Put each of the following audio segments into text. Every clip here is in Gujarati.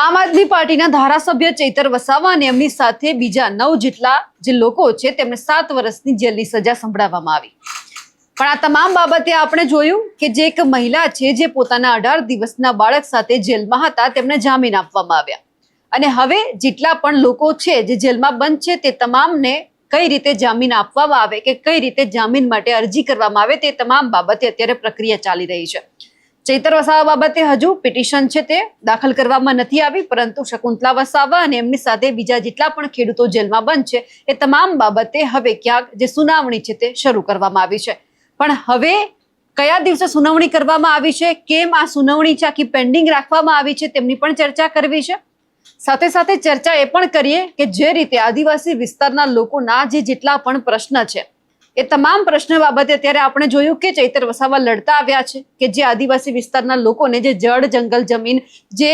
આમ આદમી પાર્ટીના ધારાસભ્ય ચૈતર વસાવા અને એમની સાથે બીજા 9 જેટલા જે લોકો છે તેમને 7 વર્ષની જેલની સજા સંભળાવવામાં આવી। પણ આ તમામ બાબતે આપણે જોયું કે જે એક મહિલા છે જે પોતાના 18 દિવસના બાળક સાથે જેલમાં હતા તેમને જામીન આપવામાં આવ્યા અને હવે જેટલા પણ લોકો છે જે જેલમાં બંધ છે તે તમામને કઈ રીતે જામીન આપવામાં આવે કે કઈ રીતે જામીન માટે અરજી કરવામાં આવે તે તમામ બાબતે અત્યારે પ્રક્રિયા ચાલી રહી છે। ચૈતર વસાવા બાબતે હજુ પિટિશન છે તે દાખલ કરવામાં નથી આવી, પરંતુ શકુંતલા વસાવા અને એમની સાથે બીજા જેટલા પણ ખેડૂતો જેલમાં બંધ છે એ તમામ બાબતે હવે ક્યાંક જે સુનાવણી છે તે શરૂ કરવામાં આવી છે। પણ હવે કયા દિવસે સુનાવણી કરવામાં આવી છે, કેમ આ સુનાવણી છે આખી પેન્ડિંગ રાખવામાં આવી છે તેમની પણ ચર્ચા કરવી છે। સાથે સાથે ચર્ચા એ પણ કરીએ કે જે રીતે આદિવાસી વિસ્તારના લોકોના જેટલા પણ પ્રશ્ન છે એ તમામ પ્રશ્ન બાબતે અત્યારે આપણે જોયું કે ચૈતર વસાવા લડતા આવ્યા છે કે જે આદિવાસી વિસ્તારના લોકોને જે જળ જંગલ જમીન જે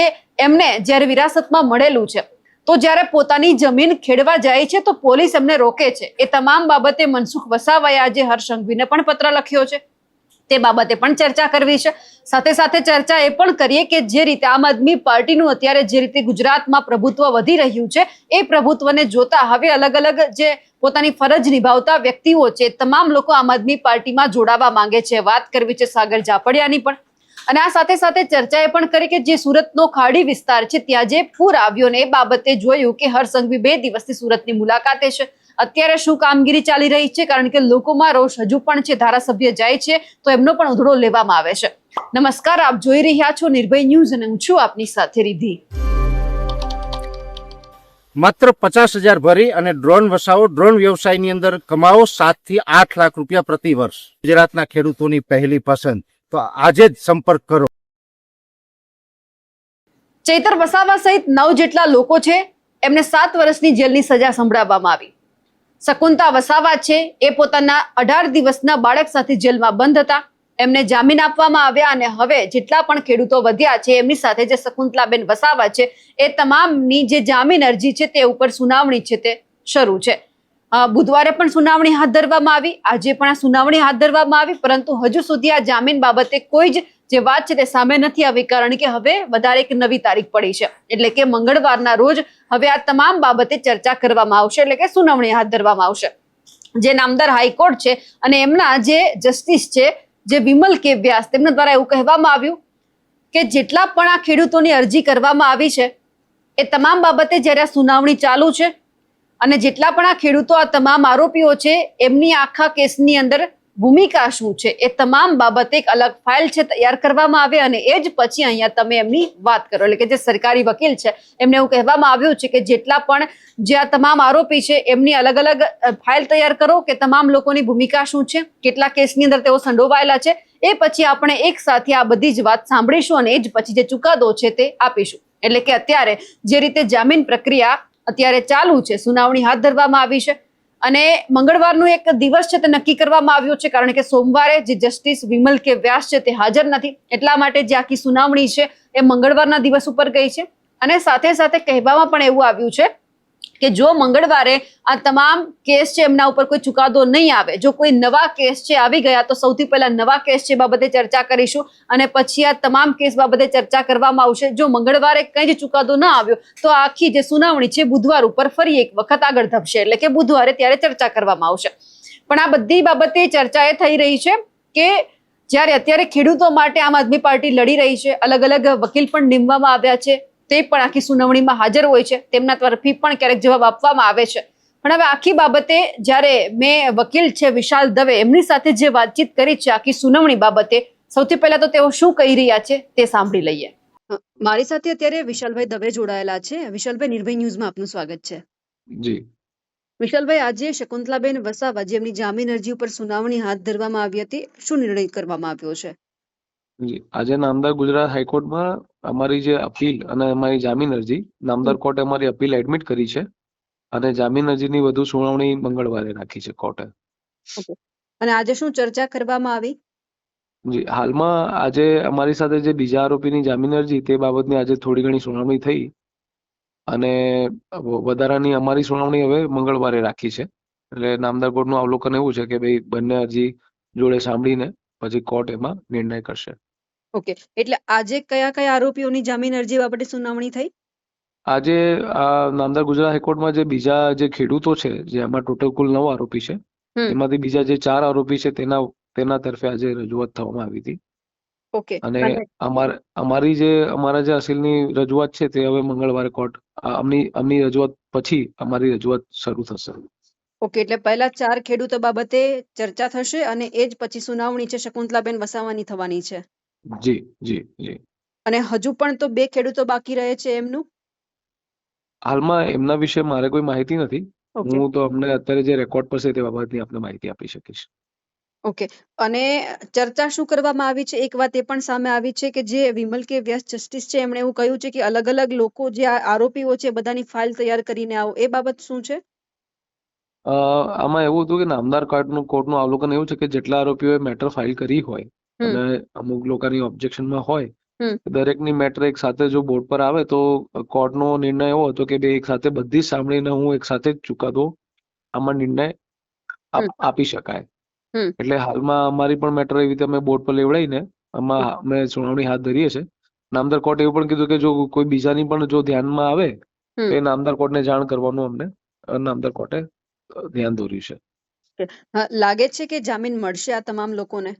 એમને જ્યારે વિરાસતમાં મળેલું છે તો જ્યારે પોતાની જમીન ખેડવા જાય છે તો પોલીસ એમને રોકે છે। એ તમામ બાબતે મનસુખ વસાવાએ આજે હર્ષ સંઘવીને પણ પત્ર લખ્યો છે, તે બાબતે પણ ચર્ચા કરવી છે। સાથે સાથે ચર્ચા એ પણ કરીએ કે જે રીતે આમ આદમી પાર્ટીનું અત્યારે જે રીતે ગુજરાતમાં પ્રભુત્વ વધી રહ્યું છે એ પ્રભુત્વને જોતા હવે અલગ અલગ જે પોતાની ફરજ નિભાવતા વ્યક્તિઓ છે તમામ લોકો આમ આદમી પાર્ટીમાં જોડાવા માંગે છે। વાત કરવી છે સાગર જાપડિયાની પણ, અને આ સાથે સાથે ચર્ચા એ પણ કરી કે જે સુરતનો ખાડી વિસ્તાર છે ત્યાં જે પૂર આવ્યો ને એ બાબતે જોયું કે હર્ષ સંઘવી 2 દિવસથી સુરતની મુલાકાતે છે। અત્યારે શું કામગીરી ચાલી રહી છે, કારણ કે લોકોમાં રોષ હજુ પણ છે, ધારાસભ્ય જાય છે તો એમનો પણ ઉધડો લેવામાં આવે છે। નમસ્કાર, આપ જોઈ રહ્યા છો નિર્ભય ન્યૂઝ અને હું છું આપની સાથે રિધિ। માત્ર 50,000 ભરી અને ડ્રોન વસાવો, ડ્રોન વ્યવસાયની અંદર કમાવો 7 થી 8 લાખ રૂપિયા પ્રતિ વર્ષ। ગુજરાતના ખેડૂતોની પહેલી પસંદ, તો આજે જ સંપર્ક કરો। ચૈતર વસાવા સહિત 9 જેટલા લોકો છે એમને 7 વર્ષની જેલની સજા સંભળાવવામાં આવી। શકુંતલા વસાવા છે એ પોતાના 18 દિવસના બાળક સાથે જેલમાં બંધ હતા, એમને જામીન આપવામાં આવ્યા અને હવે જેટલા પણ ખેડૂતો વધ્યા છે એમની સાથે જે શકુંતલાબેન વસાવા છે એ તમામની જે જામીન અરજી છે તે ઉપર સુનાવણી છે તે શરૂ છે। બુધવારે પણ સુનાવણી હાથ ધરવામાં આવી, આજે પણ આ સુનાવણી હાથ ધરવામાં આવી, પરંતુ હજુ સુધી આ જામીન બાબતે કોઈ જ જે વાત છે તે સામે નથી આવી, કારણ કે હવે વધારે એક નવી તારીખ પડી છે, એટલે કે મંગળવારના રોજ હવે આ તમામ બાબતે ચર્ચા કરવામાં આવશે, એટલે કે સુનાવણી હાથ ધરવામાં આવશે। જે નામદાર હાઈકોર્ટ છે અને એમના જે જસ્ટિસ છે જે વિમલ કે વ્યાસ તેમના દ્વારા એવું કહેવામાં આવ્યું કે જેટલા પણ આ ખેડૂતોની અરજી કરવામાં આવી છે એ તમામ બાબતે જ્યારે આ સુનાવણી ચાલુ છે અને જેટલા પણ આ ખેડૂતો આ તમામ આરોપીઓ છે એમની આખા કેસની અંદર ભૂમિકા શું છે એ તમામ બાબતે એક અલગ ફાઇલ છે તૈયાર કરવામાં આવે અને એ જ પછી અહીંયા તમે એમની વાત કરો, એટલે કે જે સરકારી વકીલ છે એમને એવું કહેવામાં આવ્યું છે કે જેટલા પણ જે આ તમામ આરોપી છે એમની અલગ અલગ ફાઇલ તૈયાર કરો કે તમામ લોકોની ભૂમિકા શું છે, કેટલા કેસની અંદર તેઓ સંડોવાયેલા છે, એ પછી આપણે એક સાથે આ બધી જ વાત સાંભળીશું અને એ જ પછી જે ચુકાદો છે તે આપીશું। એટલે કે અત્યારે જે રીતે જામીન પ્રક્રિયા અત્યારે ચાલુ છે, સુનાવણી હાથ ધરવામાં આવી છે અને મંગળવારનું એક દિવસ છે તે નક્કી કરવામાં આવ્યો છે, કારણ કે સોમવારે જે જસ્ટિસ વિમલ કે વ્યાસ છે તે હાજર નથી, એટલા માટે જે આખી સુનાવણી છે એ મંગળવારના દિવસ ઉપર ગઈ છે। અને સાથે સાથે કહેવામાં પણ એવું આવ્યું છે કે જો મંગળવારે આ તમામ કેસ છે એમના ઉપર કોઈ ચુકાદો નહીં આવે, જો કોઈ નવા કેસ છે આવી ગયા તો સૌથી પહેલા નવા કેસ છે બાબતે ચર્ચા કરીશું અને પછી આ તમામ કેસ બાબતે ચર્ચા કરવામાં આવશે। જો મંગળવારે કંઈ જ ચુકાદો ન આવ્યો તો આખી જે સુનાવણી છે બુધવાર ઉપર ફરી એક વખત આગળ ધપશે, એટલે કે બુધવારે ત્યારે ચર્ચા કરવામાં આવશે। પણ આ બધી બાબતે ચર્ચા એ થઈ રહી છે કે જ્યારે અત્યારે ખેડૂતો માટે આમ આદમી પાર્ટી લડી રહી છે, અલગ અલગ વકીલ પણ નીમવામાં આવ્યા છે, તે પણ આખી સુનાવણીમાં હાજર હોય છે, તેમના તરફથી પણ ક્યારેક જવાબ આપવામાં આવે છે। પણ હવે આખી બાબતે જ્યારે મેં વકીલ છે વિશાલ દવે એમની સાથે જે વાતચીત કરી છે આખી સુનાવણી બાબતે, સૌથી પહેલા તો તેઓ શું કહી રહ્યા છે તે સાંભળી લઈએ। મારી સાથે અત્યારે વિશાલભાઈ દવે જોડાયેલા છે। વિશાલભાઈ, નિર્ભય ન્યૂઝમાં આપનું સ્વાગત છે। જી વિશાલભાઈ, આજે શકુંતલાબેન વસાવા જેમની જામીન અરજી ઉપર સુનાવણી હાથ ધરવામાં આવી હતી, શું નિર્ણય કરવામાં આવ્યો છે? જી આજે નામદાર ગુજરાત હાઈકોર્ટમાં અમારી જે અપીલ અને અમારી જામીન અરજી, નામદાર કોર્ટે અમારી અપીલ એડમિટ કરી છે અને જામીન અરજીની વધુ સુનાવણી મંગળવારે રાખી છે કોર્ટે। અને આજે શું ચર્ચા કરવામાં આવી? જી હાલમાં આજે અમારી સાથે જે બીજા આરોપીની જામીન અરજી તે બાબતની આજે થોડી ઘણી સુનાવણી થઈ અને વધારાની અમારી સુનાવણી હવે મંગળવારે રાખી છે। એટલે નામદાર કોર્ટનું અવલોકન એવું છે કે ભાઈ બંને અરજી જોડે સાંભળીને પછી કોર્ટ એમાં નિર્ણય કરશે। ઓકે, એટલે આજે કયા કયા આરોપીઓની જામીન અરજી બાબતે સુનાવણી થઈ? આજે આ નામદાર ગુજરાત હાઈકોર્ટમાં જે બીજા જે ખેડૂતો છે, જે આમાં ટોટલ કુલ 9 આરોપી છે, એમાંથી બીજા જે 4 આરોપી છે તેના તરફે આજે રજૂઆત થવામાં આવી હતી. ઓકે. અને અમારા જે અસીલની રજૂઆત છે તે હવે મંગળવારે કોર્ટ આમની રજૂઆત પછી અમારી રજૂઆત શરૂ થશે. ઓકે, એટલે પહેલા 4 ખેડૂતો બાબતે ચર્ચા થશે અને એ જ પછી સુનાવણી છે શકુંતલાબેન વસાવાની થવાની છે. જી જી જી. અને હજુ પણ તો 2 ખેડૂતો બાકી રહે છે એમનું. હાલમાં એમના વિશે મારે કોઈ માહિતી નથી. ઓકે. હું તો અમને અત્યારે જે રેકોર્ડ પર છે તે બાબતની આપને માહિતી આપી શકીશ. ઓકે. અને ચર્ચા શું કરવામાં આવી છે? એક વાત એ પણ સામે આવી છે કે જે વિમલ કે વ્યાસ જસ્ટિસ છે એમણે એવું કહ્યું છે કે અલગ અલગ લોકો જે આ આરોપીઓ છે બધાની ફાઇલ તૈયાર કરીને આવો. એ બાબત શું છે? આમાં એવું હતું કે નામદાર કોર્ટનું અવલોકન એવું છે કે જેટલા આરોપીઓએ મેટર ફાઇલ કરી હોય અને અમુક લોકોની ઓબ્જેક્શનમાં હોય, દરેકની મેટર એક સાથે જો બોર્ડ પર આવે તો કોર્ટનો નિર્ણય એવો હતો કે એક સાથે બધી જ સાંભળીને હું એક સાથે જ ચુકાદો આમાં નિર્ણય આપી શકાય. એટલે હાલમાં અમારી પણ મેટર એવી રીતે અમે બોર્ડ પર લેવડાવીને આમાં અમે સુનાવણી હાથ ધરીએ છીએ. નામદાર કોર્ટે એવું પણ કીધું કે જો કોઈ બીજાની પણ જો ધ્યાનમાં આવે તો એ નામદાર કોર્ટને જાણ કરવાનું અમને નામદાર કોર્ટે ધ્યાન દોર્યું છે. લાગે છે કે જામીન મળશે આ તમામ લોકોને?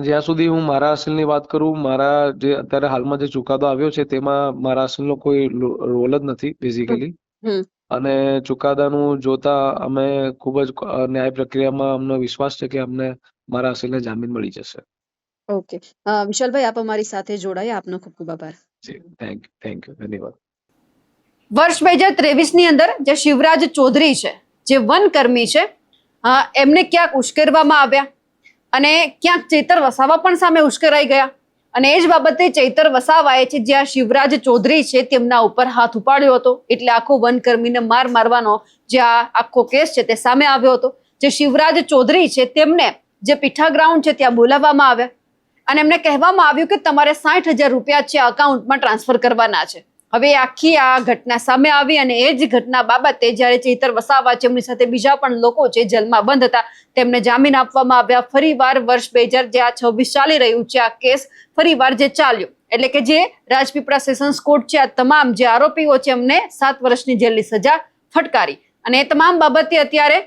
જ્યાં સુધી હું મારા અસીલની વાત કરું, મારા જે અત્યારે હાલમાં જે ચુકાદો આવ્યો છે તેમાં મારા અસીલનો કોઈ રોલ જ નથી બેઝિકલી. અને ચુકાદાનું જોતા અમે ખૂબ જ ન્યાય પ્રક્રિયામાં અમને વિશ્વાસ છે કે અમને મારા અસીલને જામીન મળી જશે. ઓકે. વિશાલભાઈ, આપ અમારી સાથે જોડાયા, આપનો ખૂબ ખૂબ આભાર. થેન્ક યુ, ધન્યવાદ. વર્ષ 2023 ની અંદર જે શિવરાજ ચૌધરી છે, જે વનકર્મી છે, એમને ક્યાંક ઉશ્કેરવામાં આવ્યા અને ક્યાંક ચૈતર વસાવા પણ સામે ઉશ્કેરાઈ ગયા. અને એ જ બાબતે ચૈતર વસાવાએ છે જ્યાં શિવરાજ ચૌધરી છે તેમના ઉપર હાથ ઉપાડ્યો હતો. એટલે આખો વનકર્મીને મારવાનો જે આ આખો કેસ છે તે સામે આવ્યો હતો. જે શિવરાજ ચૌધરી છે તેમને જે પીઠા ગ્રાઉન્ડ છે ત્યાં બોલાવવામાં આવ્યા અને એમને કહેવામાં આવ્યું કે તમારે 60,000 રૂપિયા છે અકાઉન્ટમાં ટ્રાન્સફર કરવાના છે. હવે આખી આ ઘટના સામે આવી અને એ જ ઘટના બાબતે જ્યારે ચૈતર વસાવા છે એમની સાથે બીજા પણ લોકો છે જેલમાં બંધ હતા તેમને જામીન આપવામાં આવ્યા. ફરીવાર વર્ષ 2026 ચાલી રહ્યું છે આ કેસ ફરીવાર જે ચાલ્યો, એટલે કે જે રાજપીપળા સેશન્સ કોર્ટ છે આ તમામ જે આરોપીઓ છે એમને 7 વર્ષની જેલની સજા ફટકારી. અને એ તમામ બાબતે અત્યારે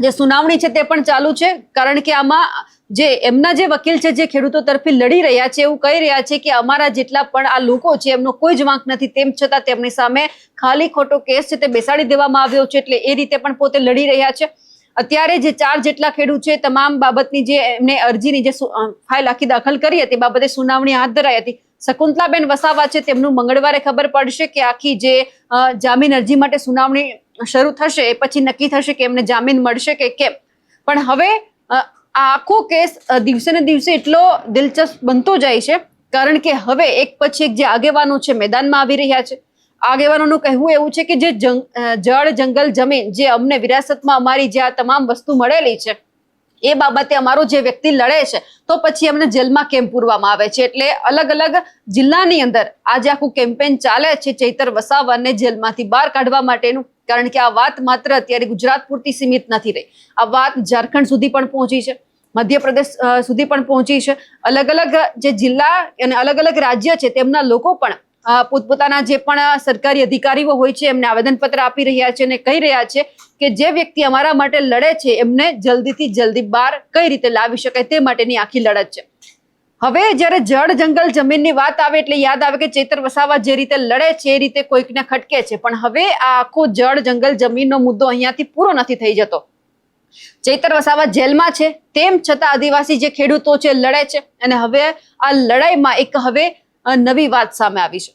જે સુનાવણી છે તે પણ ચાલુ છે. કારણ કે આમાં જે એમના જે વકીલ છે જે ખેડૂતો તરફી લડી રહ્યા છે એવું કહી રહ્યા છે કે અમારા જેટલા પણ આ લોકો છે એમનો કોઈ જ વાંક નથી, તેમ છતાં તેમની સામે ખાલી ખોટો કેસ છે તે બેસાડી દેવામાં આવ્યો છે. એટલે એ રીતે પણ પોતે લડી રહ્યા છે. અત્યારે જે 4 જેટલા ખેડૂત છે તમામ બાબતની જે એમને અરજીની જે ફાઇલ આખી દાખલ કરી હતી બાબતે સુનાવણી હાથ ધરાઈ હતી. શકુંતલાબેન વસાવા છે તેમનું મંગળવારે ખબર પડશે કે આખી જે જામીન અરજી માટે સુનાવણી શરૂ થશે એ પછી નક્કી થશે કે એમને જામીન મળશે કે કેમ. પણ હવે આ આખો કેસ દિવસે ને દિવસે એટલો દિલચસ્પ બનતો જાય છે કારણ કે હવે એક પછી એક જે આગેવાનો છે મેદાનમાં આવી રહ્યા છે. આગેવાનોનું કહેવું એવું છે કે જે જળ જંગલ જમીન જે અમને વિરાસતમાં અમારી જે આ તમામ વસ્તુ મળેલી છે એ બાબતે અમારો જે વ્યક્તિ લડે છે તો પછી અમને જેલમાં કેમ પૂરવામાં આવે છે. એટલે અલગ અલગ જિલ્લાની અંદર આજે આખું કેમ્પેન ચાલે છે ચૈતર વસાવાને જેલમાંથી બહાર કાઢવા માટેનું. કારણ કે આ વાત માત્ર અત્યારે ગુજરાત પૂરતી સીમિત નથી રહી, આ વાત ઝારખંડ સુધી પણ પહોંચી છે, મધ્યપ્રદેશ સુધી પણ પહોંચી છે. અલગ અલગ જે જિલ્લા અને અલગ અલગ રાજ્ય છે તેમના લોકો પણ પોતપોતાના જે પણ સરકારી અધિકારીઓ હોય છે એમને આવેદનપત્ર આપી રહ્યા છે અને કહી રહ્યા છે કે જે વ્યક્તિ અમારા માટે લડે છે એમને જલ્દીથી જલ્દી બહાર કઈ રીતે લાવી શકાય તે માટેની આખી લડત છે. હવે જ્યારે જળ જંગલ જમીનની વાત આવે એટલે યાદ આવે કે ચૈતર વસાવા જે રીતે લડે છે એ રીતે કોઈકને ખટકે છે. પણ હવે આ આખો જળ જંગલ જમીનનો મુદ્દો અહીંયાથી પૂરો નથી થઈ જતો. ચૈતર વસાવા જેલમાં છે તેમ છતાં આદિવાસી જે ખેડૂતો છે લડે છે અને હવે આ લડાઈમાં એક હવે નવી વાત સામે આવી છે.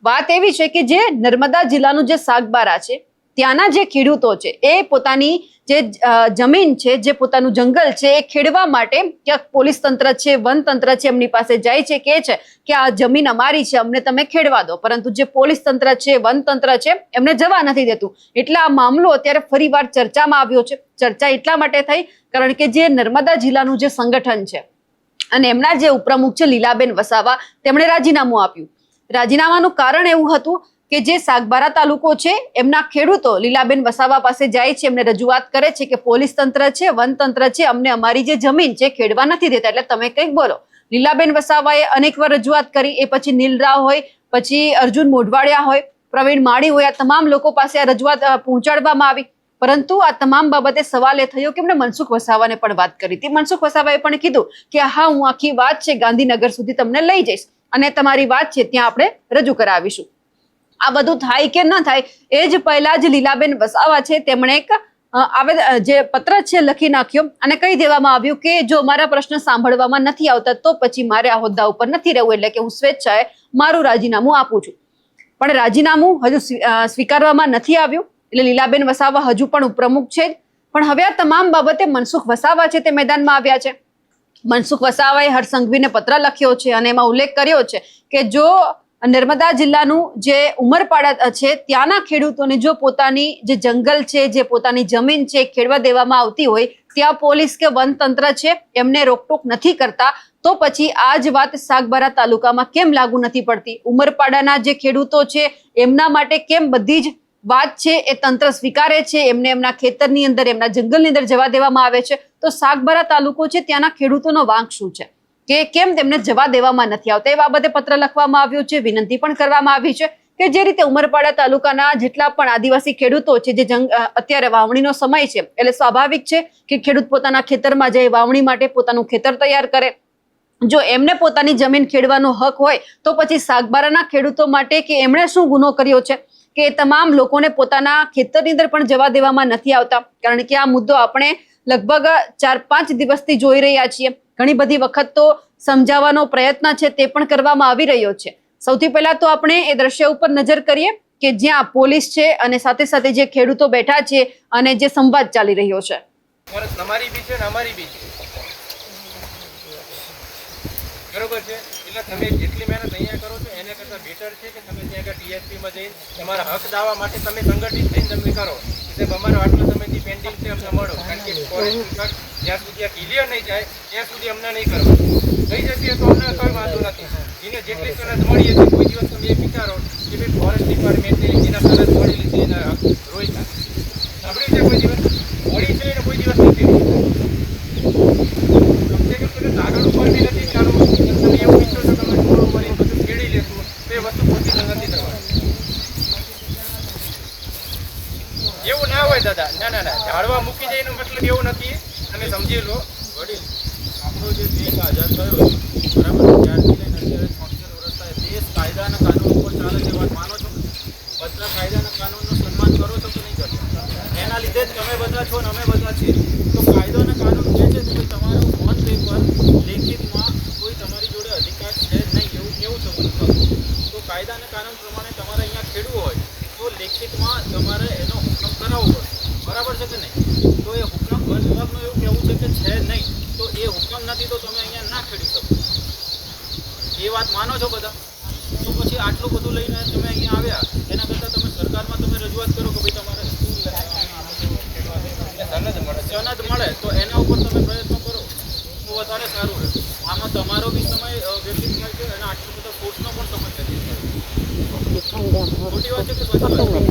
વાત એવી છે કે જે નર્મદા જિલ્લાનું જે સાગબારા છે ત્યાંના જે ખેડૂતો છે એ પોતાની જે જમીન છે જે પોતાનું જંગલ છે એ ખેડવા માટે ક્યાંક પોલીસ તંત્ર છે વન તંત્ર છે એમની પાસે જાય છે કે છે કે આ જમીન અમારી છે અમને તમે ખેડવા દો, પરંતુ જે પોલીસ તંત્ર છે વન તંત્ર છે એમને જવા નથી દેતું. એટલે આ મામલો અત્યારે ફરીવાર ચર્ચામાં આવ્યો છે. ચર્ચા એટલા માટે થઈ કારણ કે જે નર્મદા જિલ્લાનું જે સંગઠન છે અને એમના જે ઉપપ્રમુખ છે લીલાબેન વસાવા તેમણે રાજીનામું આપ્યું. રાજીનામાનું કારણ એવું હતું કે જે સાગબારા તાલુકો છે એમના ખેડૂતો લીલાબેન વસાવા પાસે જાય છે, એમને રજૂઆત કરે છે કે પોલીસ તંત્ર છે વન તંત્ર છે અમને અમારી જે જમીન છે ખેડવા નથી દેતા, એટલે તમે કંઈક બોલો. લીલાબેન વસાવાએ અનેકવાર રજૂઆત કરી, એ પછી નીલ રાવ હોય પછી અર્જુન મોઢવાડિયા હોય પ્રવીણ માળી હોય, આ તમામ લોકો પાસે આ રજૂઆત પહોંચાડવામાં આવી, પરંતુ આ તમામ બાબતે સવાલ એ થયો કે એમણે મનસુખ વસાવાને પણ વાત કરી હતી. મનસુખ વસાવાએ પણ કીધું કે હા, હું આખી વાત છે ગાંધીનગર સુધી તમને લઈ જઈશ અને તમારી વાત છે ત્યાં આપણે રજૂ કરાવીશું. આ બધું થાય કે ન થાય એ જ પહેલા જ લીલાબેન વસાવા છે તેમણે એક જે પત્ર છે લખી નાખ્યો અને કહી દેવામાં આવ્યું કે જો મારા પ્રશ્ન સાંભળવામાં નથી આવતા તો પછી મારે આ હોદ્દા ઉપર નથી રહેવું, એટલે કે હું સ્વેચ્છાએ મારું રાજીનામું આપું છું. પણ રાજીનામું હજુ સ્વીકારવામાં નથી આવ્યું, એટલે લીલાબેન વસાવા હજુ પણ ઉપપ્રમુખ છે જ. પણ હવે આ તમામ બાબતે મનસુખ વસાવા છે તે મેદાનમાં આવ્યા છે. મનસુખ વસાવાએ હર્ષ સંઘવીને પત્ર લખ્યો છે અને એમાં ઉલ્લેખ કર્યો છે કે જો નર્મદા જિલ્લાનું જે ઉમરપાડા છે ત્યાંના ખેડૂતોને જો પોતાની જે જંગલ છે, જે પોતાની જમીન છે ખેડવા દેવામાં આવતી હોય, ત્યાં પોલીસ કે વનતંત્ર છે એમને રોકટોક નથી કરતા, તો પછી આ જ વાત સાગબારા તાલુકામાં કેમ લાગુ નથી પડતી? ઉમરપાડાના જે ખેડૂતો છે એમના માટે કેમ બધી જ વાત છે એ તંત્ર સ્વીકારે છે, એમને એમના ખેતરની અંદર, એમના જંગલની અંદર જવા દેવામાં આવે છે, તો સાગબારા તાલુકો છે ત્યાંના ખેડૂતોનો વાંક શું છે કે કેમ તેમને જવા દેવામાં નથી આવતા? એ બાબતે પત્ર લખવામાં આવ્યો છે, વિનંતી પણ કરવામાં આવી છે કે જે રીતે ઉમરપાડા તાલુકાના જેટલા પણ આદિવાસી ખેડૂતો છે, જે અત્યારે વાવણીનો સમય છે, એટલે સ્વાભાવિક છે કે ખેડૂત પોતાના ખેતરમાં જાય, વાવણી માટે પોતાનું ખેતર તૈયાર કરે. જો એમને પોતાની જમીન ખેડવાનો હક હોય તો પછી સાગબારાના ખેડૂતો માટે કે એમણે શું ગુનો કર્યો છે કે તમામ લોકોને પોતાના ખેતરની અંદર પણ જવા દેવામાં નથી આવતા? કારણ કે આ મુદ્દો આપણે લગભગ 4-5 દિવસથી જોઈ રહ્યા છીએ. ઘણી બધી વખત તો સમજાવવાનો પ્રયત્ન છે તે પણ કરવામાં આવી રહ્યો છે. સૌથી પહેલા તો આપણે એ દ્રશ્ય ઉપર નજર કરીએ કે જ્યાં પોલીસ છે અને સાથે સાથે જે ખેડૂતો બેઠા છે અને જે સંવાદ ચાલી રહ્યો છે. તમારી બી છે ને અમારી બી છે, બરોબર છે. એટલે તમે જેટલી મહેનત અહીંયા કરો છો એને કરતાં બેટર છે કે તમે ત્યાં આગળ ટીએસપીમાં જઈને તમારા હક દાવા માટે તમે સંગઠિત થઈને તમે કરો કે અમારો આટલા સમયથી પેન્ડિંગ છે અમને મળો. કારણ કે ફોરેસ્ટ વિભાગ જ્યાં સુધી આ ક્લિયર નહીં જાય ત્યાં સુધી અમને નહીં કરવાનું. થઈ જશે તો અમને કોઈ વાંધો નથી. જેને જેટલી સનદ મળી હતી કોઈ દિવસ તમે એ વિચારો કે ભાઈ ફોરેસ્ટ ડિપાર્ટમેન્ટને જેના સનદ મળેલી છે એના હક રોયતા સાંભળ્યું છે કોઈ દિવસ મળી છે એને કોઈ દિવસ નથી કમસે કમ તમે કાગળ ઉપર બી નથી ચાલુ. તમે એવું ઈચ્છો છો તમે થોડું મળી બધું ખેડી લેશું તો એ વસ્તુ પોઝિશન નથી કરવાની. એવું ના હોય દાદા, ના ના ના, ઝાડવા મૂકી જાય એનો મતલબ એવું નથી. તમે સમજી લો વડીલ, આપણો જે દેશ આઝાદ થયો બરાબર, ત્યારથી લઈને અત્યારે 76 વર્ષ થાય, દેશ કાયદાના કાનૂન ઉપર ચાલે છે, વાત માનો છો? બધા કાયદાના કાનૂનનું સન્માન કરો છો કે નહીં કરતા? એના લીધે જ તમે બધા છો ને અમે બધા છીએ. તો કાયદાના કાનૂન કહે છે કે તમારો ઓન પેપર લેખિતમાં કોઈ તમારી જોડે અધિકાર છે નહીં એવું કેવું છો મને? તો કાયદાના કાનૂન પ્રમાણે તમારે અહીંયા ખેડવું હોય તો લેખિતમાં તમારે એનો હુકમ કરાવવો પડે, બરાબર છે કે નહીં? તો એ હુકમ વન વિભાગનું એવું કહેવું છે કે છે નહીં, તો એ હુકમ નથી તો તમે અહીંયા ના ખેડી શકો. એ વાત માનો છો બધા? તો પછી આટલું બધું લઈને તમે અહીંયા આવ્યા એના કરતાં તમે સરકારમાં તમે રજૂઆત કરો કે ભાઈ તમારે સનદ મળે તો એના ઉપર તમે પ્રયત્નો કરો તો વધારે સારું રહે. આમાં તમારો બી સમય વ્યતીત થાય છે અને આટલો બધો ફોર્સનો પણ સમય વ્યતીત થાય છે. ખોટી વાત છે કે સાચી વાત?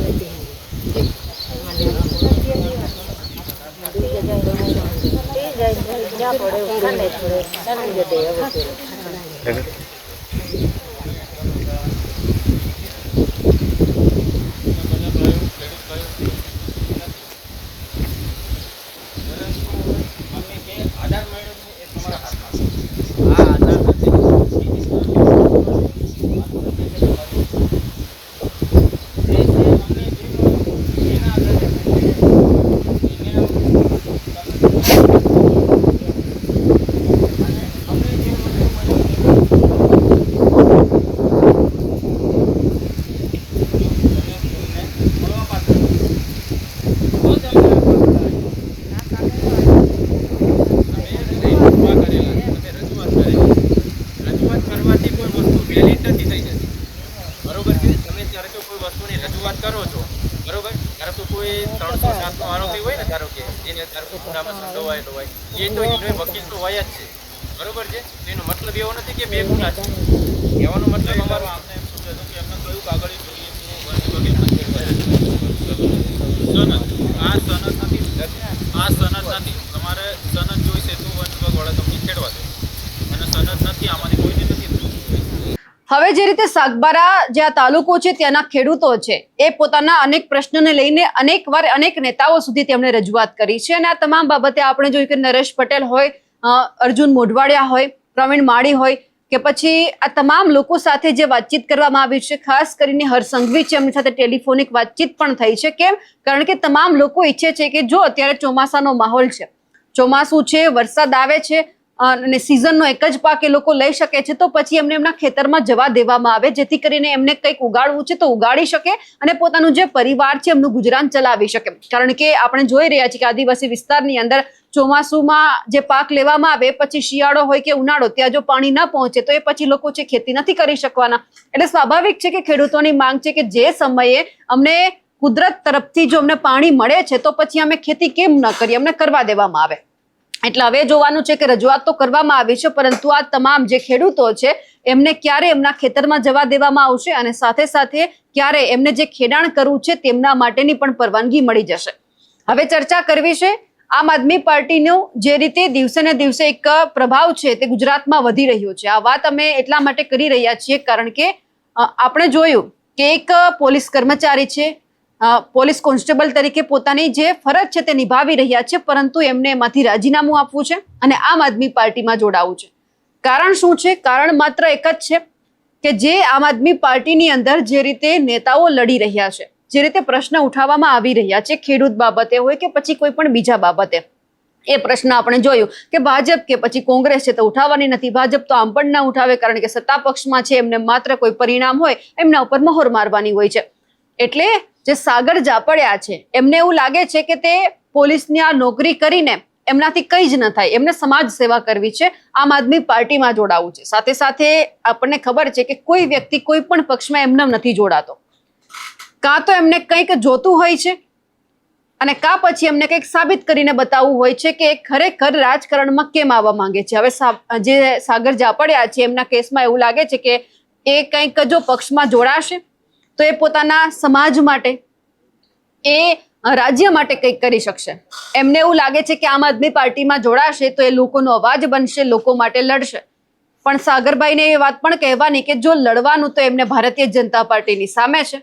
વકીલ તો હોય જ છે, બરોબર છે. એનો મતલબ એવો નથી કે બે ગુના છે. કહેવાનો મતલબ અમારો આપણે એમ શું કહેતો કે એમને કયું કાગળ જોઈએ આ સનદ નથી. તમારે સનદ જોઈશે તો વન વિભાગ વાળા તમને ખેડવા દે અને સનદ નથી આમાંથી કોઈને નથી. હવે જે રીતે સાગબારા જે આ તાલુકો છે ત્યાંના ખેડૂતો છે એ પોતાના અનેક પ્રશ્નોને લઈને અનેકવાર અનેક નેતાઓ સુધી તેમણે રજૂઆત કરી છે અને આ તમામ બાબતે આપણે જોયું કે નરેશ પટેલ હોય, અર્જુન મોઢવાડિયા હોય, પ્રવીણ માળી હોય કે પછી આ તમામ લોકો સાથે જે વાતચીત કરવામાં આવી છે, ખાસ કરીને હરસંઘવી છે, એમની સાથે ટેલિફોનિક વાતચીત પણ થઈ છે. કેમ? કારણ કે તમામ લોકો ઈચ્છે છે કે જો અત્યારે ચોમાસાનો માહોલ છે, ચોમાસું છે, વરસાદ આવે છે અને સિઝનનો એક જ પાક એ લોકો લઈ શકે છે તો પછી એમને એમના ખેતરમાં જવા દેવામાં આવે, જેથી કરીને એમને કંઈક ઉગાડવું છે તો ઉગાડી શકે અને પોતાનું જે પરિવાર છે એમનું ગુજરાન ચલાવી શકે. કારણ કે આપણે જોઈ રહ્યા છીએ કે આદિવાસી વિસ્તારની અંદર ચોમાસુમાં જે પાક લેવામાં આવે પછી શિયાળો હોય કે ઉનાળો, ત્યાં જો પાણી ન પહોંચે તો એ પછી લોકો છે ખેતી નથી કરી શકવાના. એટલે સ્વાભાવિક છે કે ખેડૂતોની માંગ છે કે જે સમયે અમને કુદરત તરફથી જો અમને પાણી મળે છે તો પછી અમે ખેતી કેમ ન કરીએ, અમને કરવા દેવામાં આવે. એટલે હવે જોવાનું છે કે રજૂઆત તો કરવામાં આવી છે, પરંતુ આ તમામ જે ખેડૂતો છે એમને ક્યારે એમના ખેતરમાં જવા દેવામાં આવશે અને સાથે સાથે ક્યારે એમને જે ખેડાણ કરવું છે તેમના માટેની પણ પરવાનગી મળી જશે. હવે ચર્ચા કરવી છે આમ આદમી પાર્ટીનો જે રીતે દિવસે ને દિવસે એક પ્રભાવ છે તે ગુજરાતમાં વધી રહ્યો છે. આ વાત અમે એટલા માટે કરી રહ્યા છીએ કારણ કે આપણે જોયું કે એક પોલીસ કર્મચારી છે, પોલીસ કોન્સ્ટેબલ તરીકે પોતાની જે ફરજ છે તે નિભાવી રહ્યા છે, પરંતુ એમને એમાંથી રાજીનામું આપવું છે અને આમ આદમી પાર્ટીમાં જોડાવું છે. કારણ શું છે? કારણ માત્ર એક જ છે કે જે આમ આદમી પાર્ટીની અંદર જે રીતે નેતાઓ લડી રહ્યા છે, જે રીતે પ્રશ્ન ઉઠાવવામાં આવી રહ્યા છે, ખેડૂત બાબતે હોય કે પછી કોઈ પણ બીજા બાબતે, એ પ્રશ્ન આપણે જોયું કે ભાજપ કે પછી કોંગ્રેસ છે તો ઉઠાવવાની નથી. ભાજપ તો આમ પણ ના ઉઠાવે કારણ કે સત્તા પક્ષમાં છે, એમને માત્ર કોઈ પરિણામ હોય એમના ઉપર મહોર મારવાની હોય છે. એટલે જે સાગર જાપડિયા છે એમને એવું લાગે છે કે તે પોલીસની આ નોકરી કરીને એમનાથી કંઈ જ ન થાય, એમને સમાજ સેવા કરવી છે, આમ આદમી પાર્ટીમાં જોડાવું છે. સાથે સાથે આપણને ખબર છે કે કોઈ વ્યક્તિ કોઈ પણ પક્ષમાં એમને નથી જોડાતો, કાં તો એમને કંઈક જોતું હોય છે અને કાં પછી એમને કંઈક સાબિત કરીને બતાવવું હોય છે કે ખરેખર રાજકારણમાં કેમ આવવા માંગે છે. હવે જે સાગર જાપડિયા છે એમના કેસમાં એવું લાગે છે કે એ કંઈક જો પક્ષમાં જોડાશે તો એ પોતાના સમાજ માટે, એ રાજ્ય માટે કંઈક કરી શકશે. એમને એવું લાગે છે કે આમ આદમી પાર્ટીમાં જોડાશે તો એ લોકોનો અવાજ બનશે, લોકો માટે લડશે. પણ સાગરભાઈને એ વાત પણ કહેવાની કે જો લડવાનું તો એમને ભારતીય જનતા પાર્ટીની સામે છે,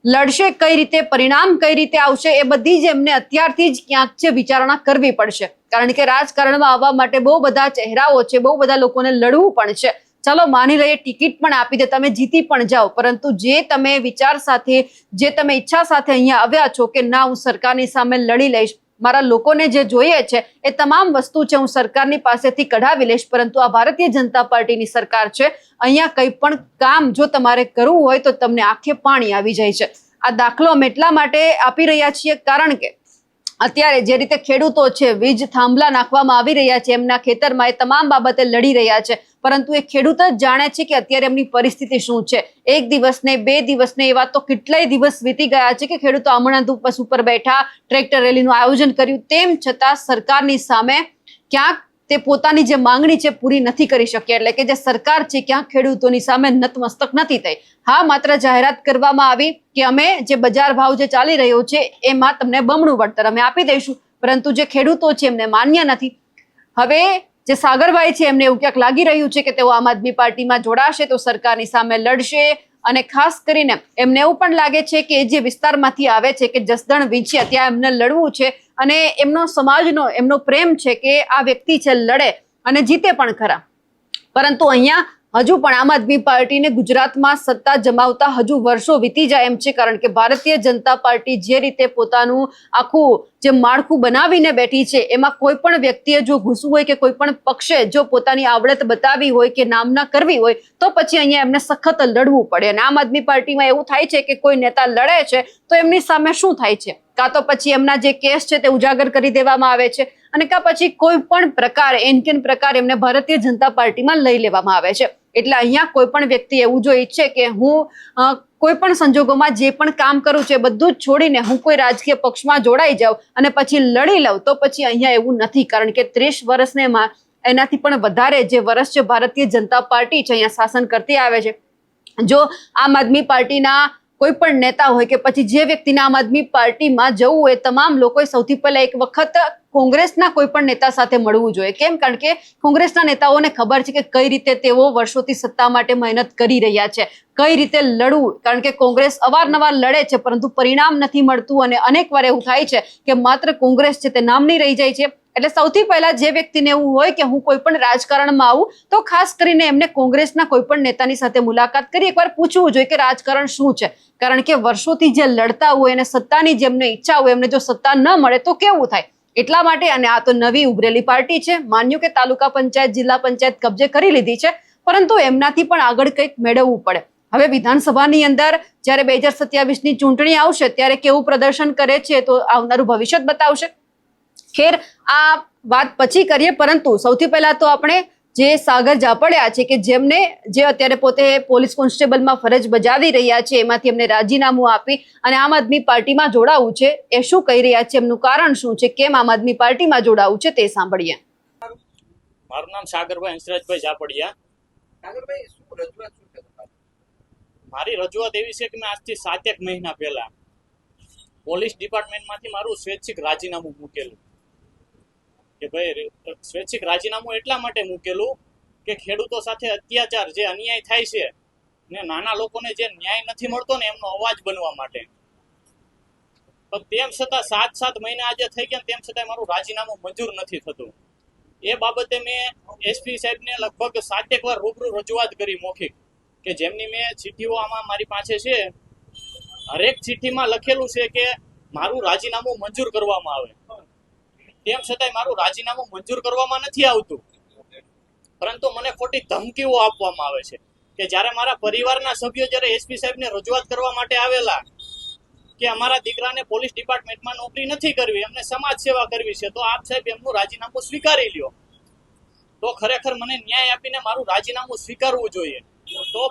લડશે કઈ રીતે, પરિણામ કઈ રીતે આવશે એ બધી જ એમને અત્યારથી જ ક્યાંક છે વિચારણા કરવી પડશે. કારણ કે રાજકારણમાં આવવા માટે બહુ બધા ચહેરાઓ છે, બહુ બધા લોકોને લડવું પણ છે. ચલો માની લઈએ ટિકિટ પણ આપી દે, તમે જીતી પણ જાઓ, પરંતુ જે તમે વિચાર સાથે, જે તમે ઈચ્છા સાથે અહીંયા આવ્યા છો કે ના હું સરકારની સામે લડી લઈશ, મારા લોકોને જે જોઈએ છે એ તમામ વસ્તુ છે હું સરકારની પાસેથી કઢાવી લઈશ, પરંતુ આ ભારતીય જનતા પાર્ટીની સરકાર છે, અહીંયા કંઈ પણ કામ જો તમારે કરવું હોય તો તમને આંખે પાણી આવી જાય છે. આ દાખલો અમે એટલા માટે આપી રહ્યા છીએ કારણ કે અત્યારે જે રીતે ખેડૂતો છે વીજ થાંભલા નાખવામાં આવી રહ્યા છે એમના ખેતરમાં, એ તમામ બાબતે લડી રહ્યા છે, પરંતુ એ ખેડૂત જ જાણે છે કે અત્યારે એમની પરિસ્થિતિ શું છે. એક દિવસ ને 2 દિવસ ને એવા તો કેટલાય દિવસ વીતી ગયા છે કે ખેડૂતો આમણા ધૂપ ઉપર બેઠા, ટ્રેક્ટર રેલીનું આયોજન કર્યું, તેમ છતાં સરકારની સામે ક્યાંક તે પોતાની જે માંગણી છે પૂરી નથી કરી શક્યા. એટલે કે જે સરકાર છે ક્યાંક ખેડૂતોની સામે નતમસ્તક નથી થઈ. હા, માત્ર જાહેરાત કરવામાં આવી કે અમે જે બજાર ભાવ જે ચાલી રહ્યો છે એમાં તમને બમણું વળતર અમે આપી દઈશું, પરંતુ જે ખેડૂતો છે એમને માન્ય નથી. હવે જે સાગરભાઈ છે એમને એવું ક્યાંક લાગી રહ્યું છે કે તેઓ આમ આદમી પાર્ટીમાં જોડાશે તો સરકારની સામે લડશે, અને ખાસ કરીને એમને એવું પણ લાગે છે કે જે વિસ્તારમાંથી આવે છે કે જસદણ વિંછિયા, ત્યાં એમને લડવું છે અને એમનો સમાજનો એમનો પ્રેમ છે કે આ વ્યક્તિ છે લડે અને જીતે પણ ખરા. પરંતુ અહીંયા હજુ પણ આમ આદમી પાર્ટીને ગુજરાતમાં સત્તા જમાવતા હજુ વર્ષો વીતી જાય એમ છે, કારણ કે ભારતીય જનતા પાર્ટી જે રીતે પોતાનું આખું જે માળખું બનાવીને બેઠી છે એમાં કોઈ પણ વ્યક્તિએ જો ઘૂસવું હોય કે કોઈ પણ પક્ષે જો પોતાની આવડત બતાવી હોય કે નામના કરવી હોય તો પછી અહીંયા એમને સખત લડવું પડે. અને આમ આદમી પાર્ટીમાં એવું થાય છે કે કોઈ નેતા લડે છે તો એમની સામે શું થાય છે, કાં તો પછી એમના જે કેસ છે તે ઉજાગર કરી દેવામાં આવે છે અને કાં પછી કોઈ પણ પ્રકાર એનકેન પ્રકાર એમને ભારતીય જનતા પાર્ટીમાં લઈ લેવામાં આવે છે. એટલે અહીંયા કોઈ પણ વ્યક્તિ એવું જો ઈચ્છે કે હું કોઈ પણ સંજોગોમાં જે પણ કામ કરું છું એ બધું જ છોડીને હું કોઈ રાજકીય પક્ષમાં જોડાઈ જાઉં અને પછી લડી લઉં, તો પછી અહીંયા એવું નથી. કારણ કે 30 વર્ષને એનાથી પણ વધારે જે વર્ષ છે ભારતીય જનતા પાર્ટી છે અહીંયા શાસન કરતી આવે છે. જો આમ આદમી પાર્ટીના કોઈ પણ નેતા હોય કે પછી જે વ્યક્તિને આમ આદમી પાર્ટીમાં જવું હોય, તમામ લોકોએ સૌથી પહેલા એક વખત કોંગ્રેસના કોઈ પણ નેતા સાથે મળવું જોઈએ. કેમ? કારણ કે કોંગ્રેસના નેતાઓને ખબર છે કે કઈ રીતે તેઓ વર્ષોથી સત્તા માટે મહેનત કરી રહ્યા છે, કઈ રીતે લડવું. કારણ કે કોંગ્રેસ અવારનવાર લડે છે પરંતુ પરિણામ નથી મળતું અને અનેક વાર એવું થાય છે કે માત્ર કોંગ્રેસ છે તે નામની રહી જાય છે. એટલે સૌથી પહેલા જે વ્યક્તિને એવું હોય કે હું કોઈ પણ રાજકારણમાં આવું તો ખાસ કરીને એમને કોંગ્રેસના કોઈ પણ નેતાની સાથે મુલાકાત કરી એકવાર પૂછવું જોઈએ કે રાજકારણ શું છે. કારણ કે વર્ષોથી જે લડતા હોય અને સત્તાની જેમને ઈચ્છા હોય એમને જો સત્તા ન મળે તો કેવું થાય. એટલા માટે, અને આ તો નવી ઉભરેલી પાર્ટી છે, માન્યું કે તાલુકા પંચાયત, જિલ્લા પંચાયત કબજે કરી લીધી છે, પરંતુ એમનાથી પણ આગળ કંઈક મેળવવું પડે. હવે વિધાનસભાની અંદર જ્યારે 2027ની ચૂંટણી આવશે ત્યારે કેવું પ્રદર્શન કરે છે તો આવનારું ભવિષ્ય જ બતાવશે. ખેર, આ વાત પછી કરીએ, પરંતુ સૌથી પહેલા તો આપણે જે સાગર જાપડિયા છે કે જેમને જે અત્યારે પોતે પોલીસ કોન્સ્ટેબલમાં ફરજ બજાવી રહ્યા છે, એમાંથી એમને રાજીનામું આપી અને આમ આદમી પાર્ટીમાં જોડાવું છે, એ શું કહી રહ્યા છે, એમનું કારણ શું છે, કેમ આમ આદમી પાર્ટીમાં જોડાવું છે તે સાંભળીએ. મારું નામ સાગરભાઈ હંસરાજભાઈ જાપડિયા. સાગરભાઈ, શું રજૂઆત શું છે? મારી રજૂઆત એવી છે કે મેં આજથી 7 મહિના પહેલા પોલીસ ડિપાર્ટમેન્ટમાંથી મારું સ્વૈચ્છિક રાજીનામું મૂકેલું. કે ભાઈ, સ્વૈચ્છિક રાજીનામું એટલા માટે મૂકેલું કે ખેડૂતો સાથે અત્યાચાર, જે અન્યાય થાય છે ને નાના લોકોને જે ન્યાય નથી મળતો ને એમનો અવાજ બનવા માટે. પણ તેમ છતાં 7 મહિના આજે થઈ ગયા, તેમ છતાં મારું રાજીનામું મંજૂર નથી થતું. એ બાબતે મેં એસપી સાહેબને લગભગ 7 વાર રૂબરૂ રજૂઆત કરી મૌખિક, કે જેમની મેં ચિઠ્ઠીઓ આમાં મારી પાસે છે. હરેક ચિઠ્ઠીમાં લખેલું છે કે મારું રાજીનામું મંજૂર કરવામાં આવે. તેમ છતાંય મારું રાજીનામું મંજૂર કરવામાં નથી આવતું, પરંતુ મને ખોટી ધમકીઓ આપવામાં આવે છે. કે જ્યારે મારા પરિવારના સભ્યો જ્યારે એસપી સાહેબને રજૂઆત કરવા માટે આવેલા કે અમારા દીકરાને પોલીસ ડિપાર્ટમેન્ટમાં નોકરી નથી કરવી, એમને સમાજ સેવા કરવી છે, તો આપ સાહેબ એમનું રાજીનામું સ્વીકારી લ્યો. તો ખરેખર મને ન્યાય આપીને મારું રાજીનામું સ્વીકારવું જોઈએ. તો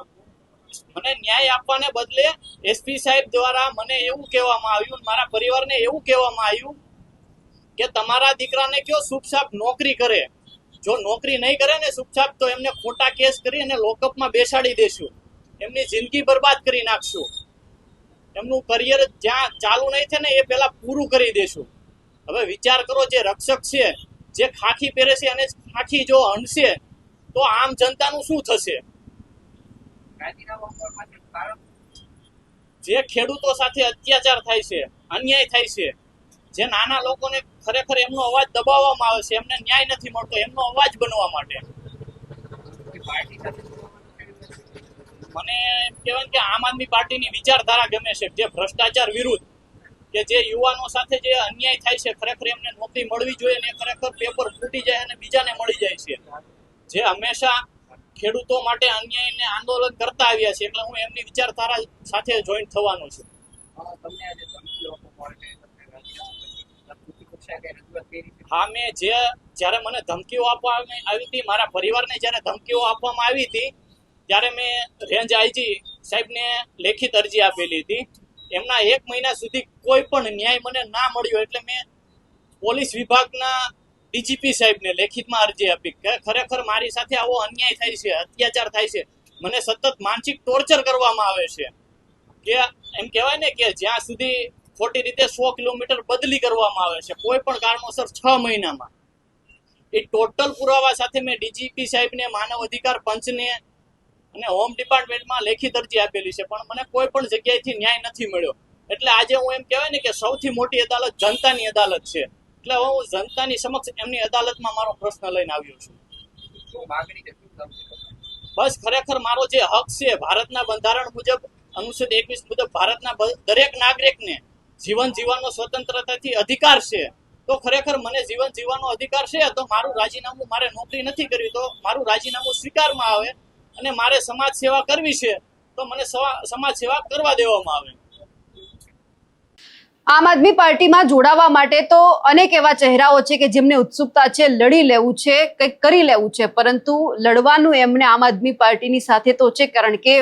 મને ન્યાય આપવાને બદલે એસપી સાહેબ દ્વારા મને એવું કહેવામાં આવ્યું, મારા પરિવારને એવું કહેવામાં આવ્યું કે તમારા દીકરાને કયો ચૂપચાપ નોકરી કરે. જો નોકરી નહીં કરે ને ચૂપચાપ, તો એમને ખોટા કેસ કરી અને લોકઅપમાં બેસાડી દેશું, એમની જિંદગી બરબાદ કરી નાખશું, એમનું કરિયર જ્યાં ચાલુ નહીં થાય ને એ પહેલા પૂરું કરી દેશું. હવે વિચાર કરો, જે રક્ષક છે, જે ખાખી પહેરે છે અને ખાખી જો હણશે તો આમ જનતાનું શું થશે? જે ખેડૂતો સાથે અત્યાચાર થાય છે, અન્યાય થાય છે, જે નાના લોકોને ખરેખર એમનો અવાજ દબાવવામાં આવે છે, એમને ન્યાય નથી મળતો, એમનો અવાજ બનવા માટે મને કહેવાય કે આમ આદમી પાર્ટીની વિચારધારા ગમે છે, જે ભ્રષ્ટાચાર વિરુદ્ધ, કે જે યુવાનો સાથે જે અન્યાય થાય છે, ખરેખર એમને નોકરી મળવી જોઈએ ને ખરેખર પેપર ફૂટી જાય અને બીજાને મળી જાય છે. જે હંમેશા ખેડૂતો માટે અન્યાયને આંદોલન કરતા આવ્યા છે, એટલે હું એમની વિચારધારા સાથે જોઈન્ટ થવાનું છું. હા, મેં જ્યારે મને ધમકીઓ આપવામાં આવી હતી, મારા પરિવારને જ્યારે ધમકીઓ આપવામાં આવી હતી, ત્યારે મેં રેન્જ આઈજી સાહેબને લેખિત અરજી આપેલી હતી. એમના 1 મહિના સુધી કોઈ પણ ન્યાય મને ના મળ્યો, એટલે મેં પોલીસ વિભાગના ડીજીપી સાહેબને લેખિતમાં અરજી આપી કે ખરેખર મારી સાથે આવો અન્યાય થાય છે, અત્યાચાર થાય છે, મને સતત માનસિક ટોર્ચર કરવામાં આવે છે. કે એમ કહેવાય ને કે જ્યાં સુધી ખોટી રીતે 100 કિલોમીટર બદલી કરવામાં આવે છે કોઈ પણ કારણોસર 6 મહિનામાં. એ ટોટલ પુરાવા સાથે મેં ડીજીપી સાહેબને, માનવ અધિકાર પંચને અને હોમ ડિપાર્ટમેન્ટમાં લેખિત અરજી આપેલી છે, પણ મને કોઈ પણ જગ્યાએથી ન્યાય નથી મળ્યો. એટલે આજે હું એમ કહેવાય ને કે સૌથી મોટી અદાલત જનતાની અદાલત છે, એટલે હું જનતાની સમક્ષ એમની અદાલતમાં મારો પ્રશ્ન લઈને આવ્યો છું. બસ ખરેખર મારો જે હક છે, ભારતના બંધારણ મુજબ અનુચ્છેદ 21 મુજબ ભારતના દરેક નાગરિકને જીવન જીવવાનો સ્વતંત્રતાથી અધિકાર છે. તો ખરેખર મને જીવન જીવવાનો અધિકાર છે, તો મારું રાજીનામું, મારે નોકરી નથી કરવી તો મારું રાજીનામું સ્વીકારવામાં આવે, અને મારે સમાજ સેવા કરવી છે તો મને સમાજ સેવા કરવા દેવામાં આવે. આમ આદમી પાર્ટીમાં જોડાવા માટે તો અનેક એવા ચહેરાઓ છે કે જેમને ઉત્સુકતા છે, લડી લેવું છે, કંઈક કરી લેવું છે, પરંતુ લડવાનું એમને આમ આદમી પાર્ટીની સાથે તો છે, કારણ કે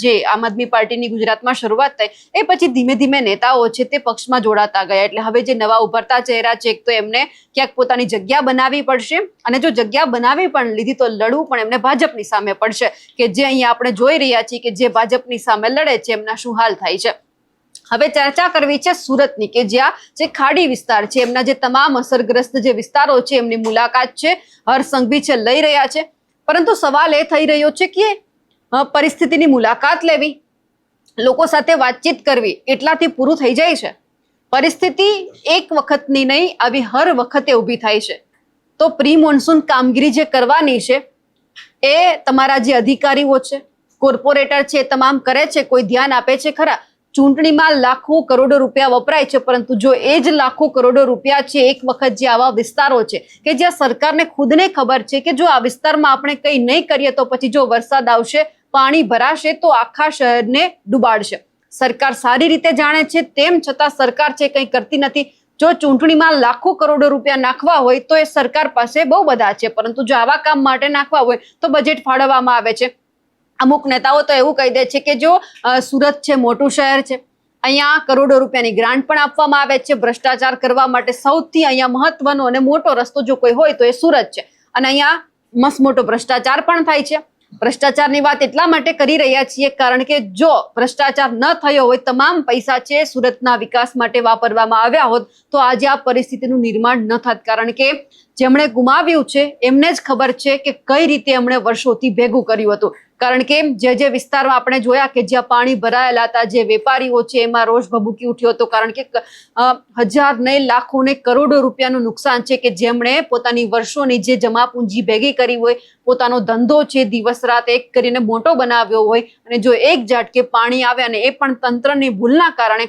જે આમ આદમી પાર્ટીની ગુજરાતમાં શરૂઆત થઈ એ પછી ધીમે ધીમે નેતાઓ છે તે પક્ષમાં જોડાતા ગયા. એટલે હવે જે નવા ઉભરતા ચહેરા છે, એક તો એમને ક્યાંક પોતાની જગ્યા બનાવવી પડશે, અને જો જગ્યા બનાવી પણ લીધી તો લડવું પણ એમને ભાજપની સામે પડશે, કે જે અહીંયા આપણે જોઈ રહ્યા છીએ કે જે ભાજપની સામે લડે છે એમના શું હાલ થાય છે. હવે ચર્ચા કરવી છે સુરતની, કે જ્યાં જે ખાડી વિસ્તાર છે એમના જે તમામ અસરગ્રસ્ત જે વિસ્તારો છે એમની મુલાકાત છે હર્ષ સંઘવી છે લઈ રહ્યા છે. પરંતુ સવાલ એ થઈ રહ્યો છે કે પરિસ્થિતિની મુલાકાત લેવી, લોકો સાથે વાતચીત કરવી એટલાથી પૂરું થઈ જાય છે? પરિસ્થિતિ એક વખતની નહીં, આવી હર વખતે ઊભી થાય છે. તો પ્રી મોન્સૂન કામગીરી જે કરવાની છે એ તમારા જે અધિકારીઓ છે, કોર્પોરેટર છે, તમામ કરે છે, કોઈ ધ્યાન આપે છે ખરા? ચૂંટણીમાં લાખો કરોડો રૂપિયા વપરાય છે, પરંતુ જો એ જ લાખો કરોડો રૂપિયા છે એક વખત જે આવા વિસ્તારો છે કે જ્યાં સરકારને ખુદને ખબર છે કે જો આ વિસ્તારમાં આપણે કંઈ નહીં કરીએ તો પછી જો વરસાદ આવશે, પાણી ભરાશે તો આખા શહેરને ડૂબાડશે. સરકાર સારી રીતે જાણે છે, તેમ છતાં સરકાર છે કંઈ કરતી નથી. જો ચૂંટણીમાં લાખો કરોડો રૂપિયા નાખવા હોય તો એ સરકાર પાસે બહુ બધા છે, પરંતુ જો આવા કામ માટે નાખવા હોય તો બજેટ ફાળવવામાં આવે છે. અમુક નેતાઓ તો એવું કહી દે છે કે જો સુરત છે મોટું શહેર છે, અહીંયા કરોડો રૂપિયાની ગ્રાન્ટ પણ આપવામાં આવે છે ભ્રષ્ટાચાર કરવા માટે. સૌથી અહીંયા મહત્વનો અને મોટો રસ્તો જો કોઈ હોય તો એ સુરત છે, અને અહીંયા મસ્ત મોટો ભ્રષ્ટાચાર પણ થાય છે. ભ્રષ્ટાચારની વાત એટલા માટે કરી રહ્યા છીએ કારણ કે જો ભ્રષ્ટાચાર ન થયો હોય, તમામ પૈસા છે સુરતના વિકાસ માટે વાપરવામાં આવ્યા હોત તો આજે આ પરિસ્થિતિનું નિર્માણ ન થાત. કારણ કે જેમણે ગુમાવ્યું છે એમને જ ખબર છે કે કઈ રીતે એમણે વર્ષોથી ભેગું કર્યું હતું. કારણ કે જે વિસ્તારમાં આપણે જોયા કે જ્યાં પાણી ભરાયેલા હતા, જે વેપારીઓ છે એમાં રોષ ભભૂકી ઉઠ્યો હતો, કારણ કે હજાર નહીં લાખો ને કરોડો રૂપિયાનું નુકસાન છે કે જેમણે પોતાની વર્ષોની જે જમા પૂંજી ભેગી કરી હોય, પોતાનો ધંધો છે દિવસ રાત એક કરીને મોટો બનાવ્યો હોય, અને જો એક ઝાટકે પાણી આવે અને એ પણ તંત્રની ભૂલના કારણે,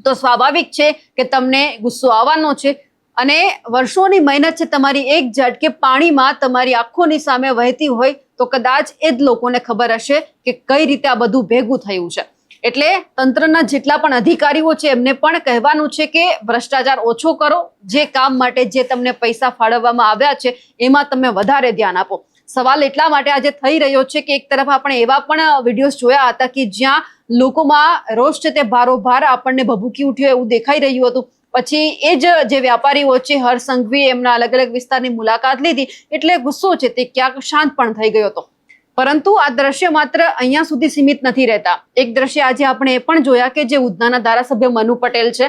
તો સ્વાભાવિક છે કે તમને ગુસ્સો આવવાનો છે. અને વર્ષોની મહેનત છે તમારી એક ઝાટકે પાણીમાં તમારી આંખોની સામે વહેતી હોય તો કદાચ એ જ લોકોને ખબર હશે કે કઈ રીતે આ બધું ભેગું થયું છે. એટલે તંત્રના જેટલા પણ અધિકારીઓ છે એમને પણ કહેવાનું છે કે ભ્રષ્ટાચાર ઓછો કરો, જે કામ માટે જે તમને પૈસા ફાળવવામાં આવ્યા છે એમાં તમે વધારે ધ્યાન આપો. સવાલ એટલા માટે આજે થઈ રહ્યો છે કે એક તરફ આપણે એવા પણ વિડીયોઝ જોયા હતા કે જ્યાં લોકોમાં રોષ છે તે ભારોભાર આપણને ભભૂકી ઉઠ્યો એવું દેખાઈ રહ્યું હતું. પછી એ જે વ્યાપારીઓ છે હર્ષ સંઘવી એમના અલગ અલગ વિસ્તારની મુલાકાત લીધી એટલે ગુસ્સો છે તે ક્યાંક શાંત પણ થઈ ગયો હતો. પરંતુ આ દ્રશ્ય માત્ર અહીંયા સુધી સીમિત નથી રહેતા. એક દ્રશ્ય આજે આપણે એ પણ જોયા કે જે ઉધનાના ધારાસભ્ય મનુ પટેલ છે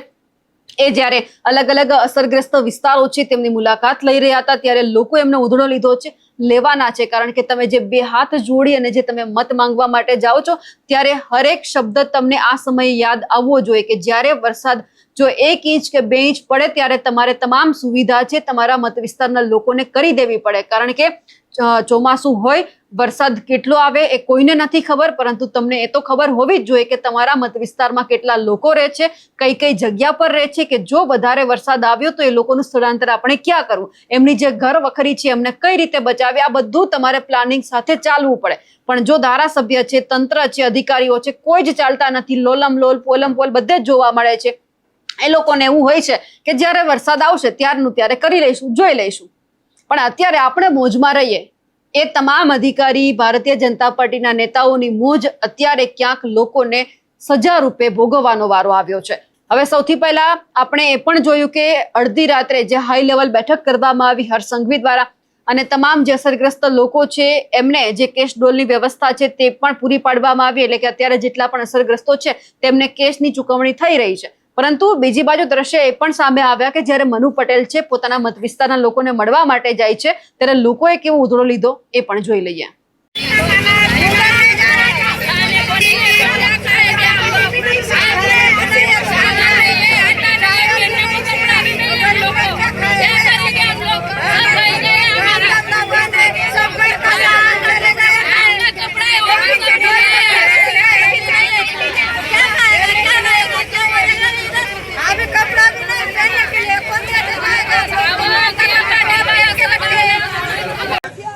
એ જ્યારે અલગ અલગ અસરગ્રસ્ત વિસ્તારો છે તેમની મુલાકાત લઈ રહ્યા હતા ત્યારે લોકો એમનો ઉધડો લીધો છે, લેવાના છે. કારણ કે તમે જે બે હાથ જોડી અને જે તમે મત માંગવા માટે જાઓ છો ત્યારે હરેક શબ્દ તમને આ સમયે યાદ આવવો જોઈએ કે જ્યારે વરસાદ જો 1 ઇંચ કે 2 ઇંચ પડે ત્યારે તમારે તમામ સુવિધા છે તમારા મત વિસ્તારના લોકોને કરી દેવી પડે. કારણ કે ચોમાસું હોય, વરસાદ કેટલો આવે એ કોઈને નથી ખબર, પરંતુ તમને એ તો ખબર હોવી જ જોઈએ કે તમારા મત વિસ્તારમાં કેટલા લોકો રહે છે, કઈ કઈ જગ્યા પર રહે છે, કે જો વધારે વરસાદ આવ્યો તો એ લોકોનું સ્થળાંતર આપણે ક્યાં કરવું, એમની જે ઘર વખરી છે એમને કઈ રીતે બચાવી, આ બધું તમારે પ્લાનિંગ સાથે ચાલવું પડે. પણ જો ધારાસભ્ય છે, તંત્ર છે, અધિકારીઓ છે, કોઈ જ ચાલતા નથી. લોલમ લોલ પોલમ પોલ બધે જ જોવા મળે છે. એ લોકોને એવું હોય છે કે જ્યારે વરસાદ આવશે ત્યારનું ત્યારે કરી લઈશું, જોઈ લઈશું. પણ અત્યારે આપણે મોજમાં રહીએ, એ તમામ અધિકારી ભારતીય જનતા પાર્ટીના નેતાઓની મોજ અત્યારે ક્યાંક લોકોને સજા રૂપે ભોગવવાનો વારો આવ્યો છે. હવે સૌથી પહેલા આપણે એ પણ જોયું કે અડધી રાત્રે જે હાઈ લેવલ બેઠક કરવામાં આવી હર્ષ સંઘવી દ્વારા, અને તમામ જે અસરગ્રસ્ત લોકો છે એમને જે કેશ ડોલની વ્યવસ્થા છે તે પણ પૂરી પાડવામાં આવી. એટલે કે અત્યારે જેટલા પણ અસરગ્રસ્તો છે તેમને કેશની ચૂકવણી થઈ રહી છે. પરંતુ બીજી બાજુ દ્રશ્ય એ પણ સામે આવ્યા કે જ્યારે મનુ પટેલ છે પોતાના મત વિસ્તારના લોકોને મળવા માટે જાય છે ત્યારે લોકોએ કેવો ઉધડો લીધો એ પણ જોઈ લઈએ.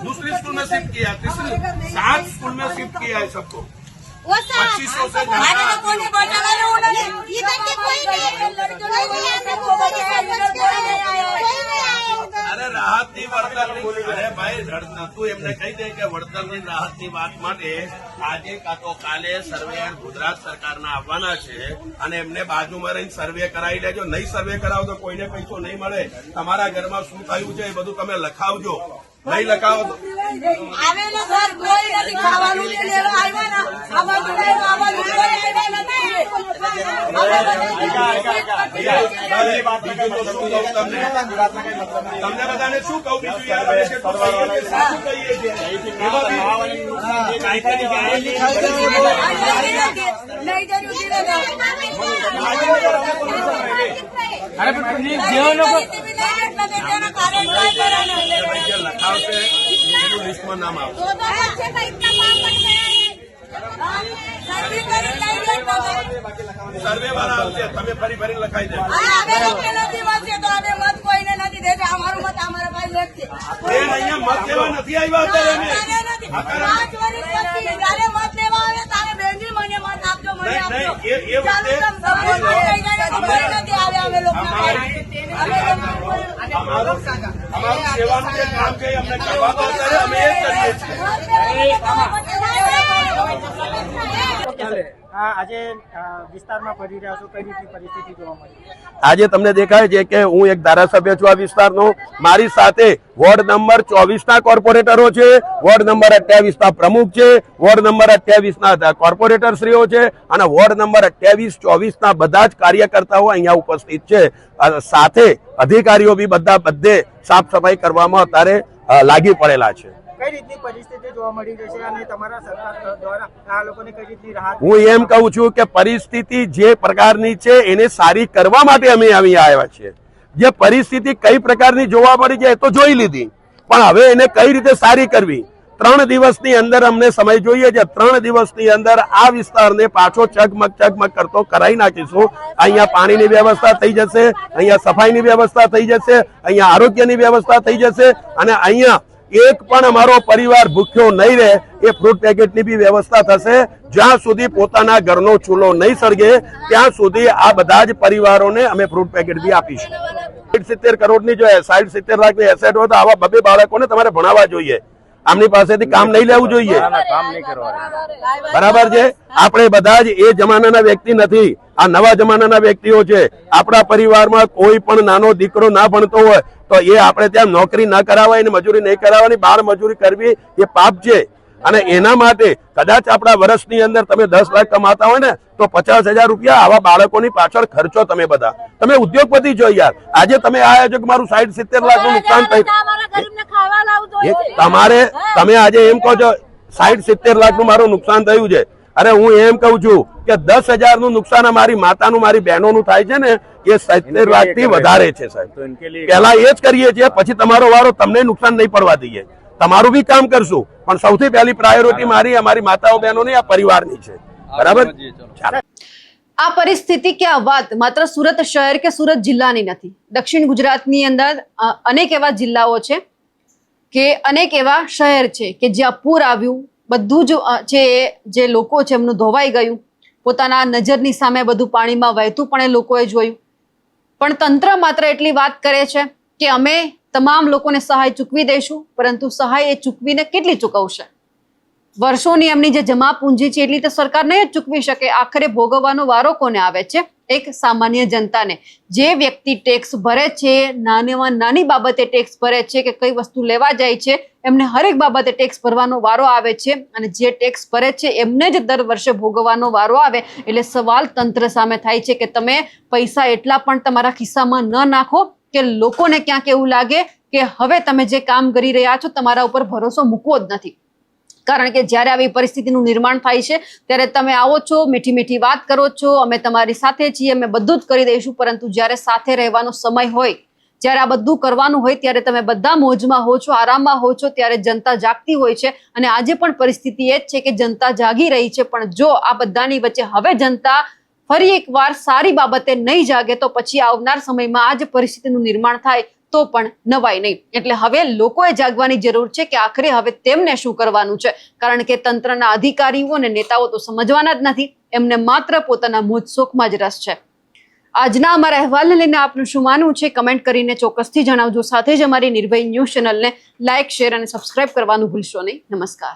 दूसरी स्कूल में शिफ्ट किया, तीसरी 7 स्कूल में शिफ्ट किया है सबको. 2500 से તું એમને કહી દે કે વળતરની રાહતની વાત માટે આજે કાં તો કાલે સર્વેયર ગુજરાત સરકારના આવવાના છે અને એમને બાજુમાં રહીને સર્વે કરાવી લેજો. નહીં સર્વે કરાવો તો કોઈને પૈસો નહીં મળે. તમારા ઘરમાં શું થયું છે એ બધું તમે લખાવજો. નહીં લખાવો તો આવેલો ઘર કોઈ નથી ખાવાનું ને લેવા આવ્યા ના આ બધું લેવા આવવાનું કોઈ આવ્યા નથી. બીજું તો શું કહું તમને બધાને શું કહું બીજું યાર અમે કેટલું કહીએ છીએ, શું કહીએ છીએ એમાં બી જે લખાવશે એનું લિસ્ટમાં નામ આવશે. સર્વે વાળા આવશે, તમે ફરી ફરી લખાઈ દેજો. બેન, અહીંયા મત લેવા નથી આવ્યા અત્યારે અમે. અમારું સેવાનું જે કામ છે એ અમને કરવા દો ત્યારે અમે એ જ કરીએ છીએ. આજે વિસ્તારમાં ફરી રહ્યા છો, કઈ રીતની પરિસ્થિતિ જોવા મળી? આજે તમને દેખાય છે કે હું એક ધારાસભ્ય છું આ વિસ્તારનો. મારી સાથે વોર્ડ નંબર 24 કોર્પોરેટરો છે, વોર્ડ નંબર 28 પ્રમુખ છે, વોર્ડ નંબર 28 કોર્પોરેટરશ્રીઓ છે અને વોર્ડ નંબર 28, 24 બધા જ કાર્યકર્તાઓ અહીંયા ઉપસ્થિત છે. સાથે અધિકારીઓ બી બધે સાફ સફાઈ કરવામાં અત્યારે લાગી પડેલા છે. કઈ રીતની પરિસ્થિતિ જોવા મળી રહી છે અને તમારા સરકાર દ્વારા આ લોકોને કઈ રીતની રાહત? હું એમ કહું છું કે પરિસ્થિતિ જે પ્રકારની છે એને સારી કરવા માટે અમે અહીંયા આવ્યા છીએ. જે પરિસ્થિતિ કઈ પ્રકારની જોવા મળી છે એ તો જોઈ લીધી, પણ હવે એને કઈ રીતે સારી કરવી 3 દિવસની અંદર અમને સમય જોઈએ છે. 3 દિવસની અંદર આ વિસ્તારને પાછો ચગમગ કરતો કરાવી નાખીશું. અહીંયા પાણીની વ્યવસ્થા થઈ જશે, અહીંયા સફાઈની વ્યવસ્થા થઈ જશે, અહીંયા આરોગ્યની વ્યવસ્થા થઈ જશે અને અહીંયા એક પણ અમારો પરિવાર ભૂખ્યો નહીં રહે એ ફ્રૂટ પેકેટની બી વ્યવસ્થા થશે. જ્યાં સુધી પોતાના ઘરનો ચૂલો નહીં સળગે ત્યાં સુધી આ બધા જ પરિવારોને અમે ફ્રૂટ પેકેટ બી આપીશું. 70 કરોડની જો 60-70 લાખની એસેટ હોય તો આવા 2 બાળકોને તમારે ભણાવવા જોઈએ. આમની પાસેથી કામ નહીં લેવું જોઈએ. બરાબર છે? આપણે બધા જ એ જમાનાના વ્યક્તિ નથી, આ નવા જમાનાના વ્યક્તિઓ છે. આપણા પરિવારમાં કોઈ પણ નાનો દીકરો ના ભણતો હોય તો એ આપણે ત્યાં નોકરી ના કરાવાય ને મજૂરી નહીં કરાવવાની, બાળ મજૂરી કરવી એ પાપ છે. અને એના માટે કદાચ આપણા વર્ષની અંદર તમે 10 લાખ કમાતા હોય ને તો 50,000 રૂપિયા આવા બાળકોની પાછળ ખર્ચો. તમે બધા તમે ઉદ્યોગપતિ છો યાર. આજે તમે આયા છો કે મારું 60-70 લાખનું નુકસાન થયું. તમે આજે એમ કહો છો 60-70 લાખનું મારું નુકસાન થયું છે. અરે હું એમ કહું છું કે 10,000નું નુકસાન અમારી માતાનું મારી બહેનોનું થાય છે ને એ 70 લાખથી વધારે છે સાહેબ. પહેલા એ જ કરીએ છીએ, પછી તમારો વારો, તમને નુકસાન નહીં પડવા દઈએ. તમારું બી કામ કરશું, પણ સૌથી પહેલી પ્રાયોરિટી મારી અમારી માતાઓ બહેનોની આ પરિવારની છે. બરાબર? આ પરિસ્થિતિ કે આ વાત માત્ર સુરત શહેર કે સુરત જિલ્લાની નથી. દક્ષિણ ગુજરાતની અંદર અનેક એવા જિલ્લાઓ છે કે અનેક એવા શહેર છે કે જ્યાં પૂર આવ્યું, બધું જ છે જે લોકો છે એમનું ધોવાઈ ગયું. પોતાના નજરની સામે બધું પાણીમાં વહેતું પણ એ લોકોએ જોયું. પણ તંત્ર માત્ર એટલી વાત કરે છે કે અમે તમામ લોકોને સહાય ચૂકવી દઈશું, પરંતુ સહાય એ ચૂકવીને કેટલી ચૂકવશે? વર્ષોની એમની જે જમા પૂંજી છે એટલી તો સરકાર નહીં જ ચૂકવી શકે. આખરે ભોગવવાનો વારો કોને આવે છે? એક સામાન્ય જનતાને. જે વ્યક્તિ ટેક્સ ભરે છે, નાનીમાં નાની બાબતે ટેક્સ ભરે છે કે કઈ વસ્તુ લેવા જાય છે, એમને હરેક બાબતે ટેક્સ ભરવાનો વારો આવે છે અને જે ટેક્સ ભરે છે એમને જ દર વર્ષે ભોગવવાનો વારો આવે. એટલે સવાલ તંત્ર સામે થાય છે કે તમે પૈસા એટલા પણ તમારા ખિસ્સામાં ન નાખો કે લોકોને ક્યાંક એવું લાગે કે હવે તમે જે કામ કરી રહ્યા છો તમારા ઉપર ભરોસો મૂકવો જ નથી. કારણ કે જ્યારે આવી પરિસ્થિતિનું નિર્માણ થાય છે ત્યારે તમે આવો છો, મીઠી મીઠી વાત કરો છો, અમે તમારી સાથે છીએ, અમે બધું જ કરી દઈશું, પરંતુ જ્યારે સાથે રહેવાનો સમય હોય, જ્યારે આ બધું કરવાનું હોય ત્યારે તમે બધા મોજમાં હો છો, આરામમાં હો છો, ત્યારે જનતા જાગતી હોય છે. અને આજે પણ પરિસ્થિતિ એ જ છે કે જનતા જાગી રહી છે. પણ જો આ બધાની વચ્ચે હવે જનતા ફરી એકવાર સારી બાબતે નહીં જાગે તો પછી આવનાર સમયમાં આ જ પરિસ્થિતિનું નિર્માણ થાય તો પણ નવાય નહીં. એટલે હવે લોકોએ જાગવાની જરૂર છે કે આખરે હવે તેમને શું કરવાનું છે. કારણ કે તંત્રના અધિકારીઓ અને નેતાઓ તો સમજવાના જ નથી, એમને માત્ર પોતાના મોજ શોખમાં જ રસ છે. આજના અમારા અહેવાલને લઈને આપનું શું માનવું છે કમેન્ટ કરીને ચોક્કસથી જણાવજો. સાથે જ અમારી નિર્ભય ન્યૂઝ ચેનલને લાઇક, શેર અને સબસ્ક્રાઇબ કરવાનું ભૂલશો નહીં. નમસ્કાર.